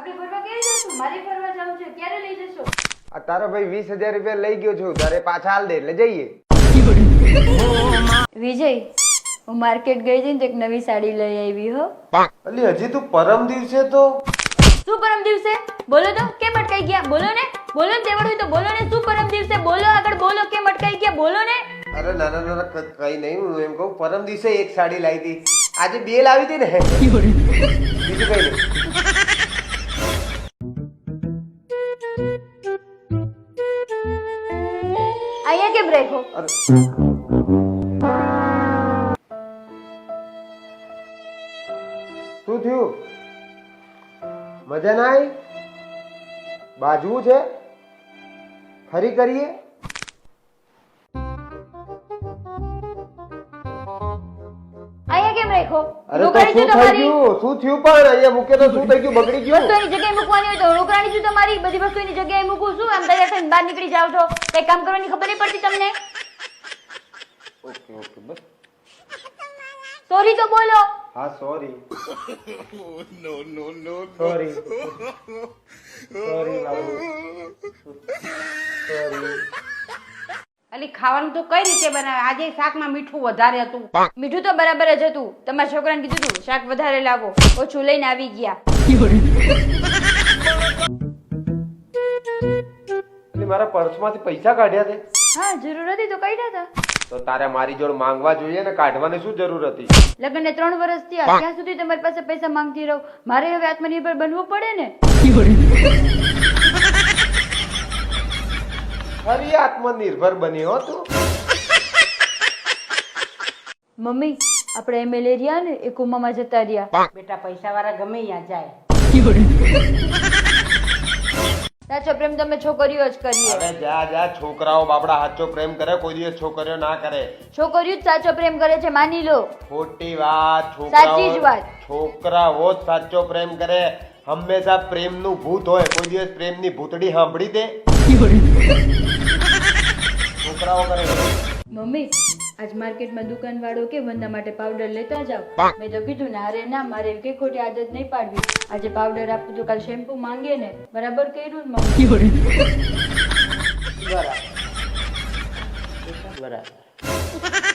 આપણે ફરવા ક્યારે જશું? મારે ફરવા જવું છે, ક્યારે લઈ જશો? આ તારો ભાઈ 20,000 રૂપિયા લઈ ગયો છું, તારે પાછા હાલ દે એટલે જઈએ. વિજય, હું માર્કેટ ગઈ હતી ને તો એક નવી સાડી લઈ આવી હો. અલી હજી તું પરમ દિવસે તો શું પરમ દિવસે? બોલો તો, કેમ અટકાઈ ગયા? બોલો ને, બોલો ને, તેવડ હોય તો બોલો ને. શું પરમ દિવસે? બોલો આગળ, બોલો. કેમ અટકાઈ ગયા? બોલો ને. અરે ના ના કઈ નહીં, હું એમ કહું પરમ દિવસે એક સાડી લાવી હતી, આજે બે લાવી હતી ને. બીજું કઈ નહીં. અહીંયા કેમ રાખો? અરે શું થયું? મજા ના આવી? બાજવું છે? ફરી કરીએ? અહીંયા કેમ રાખો? અરે તો રોકાણી શું છું થઈ તમારી. ગયું? શું થયું? પણ અહીંયા મૂકે તો શું થઈ ગયું? બગડી ગયું? વસ્તુ એની જગ્યાએ મૂકવાની હોય તો રોકાણી છું તમારી. બધી વસ્તુ એની જગ્યાએ મૂકું છું. આમ તૈયાર થઈને બહાર નીકળી જાવ તો કઈ કામ કરવાની ખબર નહીં પડતી તમને. ઓકે ઓકે બસ. સોરી તો બોલો. હા sorry. Sorry sorry Babu, sorry. Ali ખાવાનું તો કઈ રીતે બનાવે? આજે શાકમાં મીઠું વધારે હતું. મીઠું તો બરાબર જ હતું. તમારા છોકરાને કીધું હતું શાક વધારે લાવો, ઓછું લઈને આવી ગયા. એટલે મારા પર્સમાંથી પૈસા કાઢ્યા છે. હા, જરૂર હતી તો કાઢ્યા હતા. તો તારે મારી જોડે માંગવા જોઈએ ને, કાઢવાની શું જરૂર હતી? લગ્નને 3 વર્ષ થયા, ત્યાં સુધી તમારી પાસે પૈસા માંગતી રહું. મારે હવે આત્મનિર્ભર બનવું પડે ને. ફરી આત્મનિર્ભર બની હો તું. મમ્મી, આપણે એમએલએ રહ્યા ને એ કુમામાં જતા રહ્યા. બેટા પૈસા વાળા ગમે ત્યાં જાય. સાચો પ્રેમ તમે છોકરીઓ જ કરીએ. હવે જા જા, છોકરાઓ બાપડા સાચો પ્રેમ કરે, કોઈ દિવસ છોકરીઓ ના કરે. છોકરીઓ જ સાચો પ્રેમ કરે છે, માની લો. ખોટી વાત. સાચી જ વાત. છોકરાઓ જ સાચો પ્રેમ કરે. હંમેશા પ્રેમનું ભૂત હોય, કોઈ દિવસ પ્રેમની ભૂતડી સાંભળી દે? છોકરાઓ કરે. મમ્મી, આજ માર્કેટમાં દુકાનવાળો કે વંદા માટે પાવડર લેતા જાવ. મેં તો કીધું ને, અરે ના, મારે એવી કઈ ખોટી આદત નહીં પાડવી. આજે પાવડર આપું તો કાલ શેમ્પુ માંગે ને. બરાબર કર્યું ને મમ્મી? બરાબર બરાબર.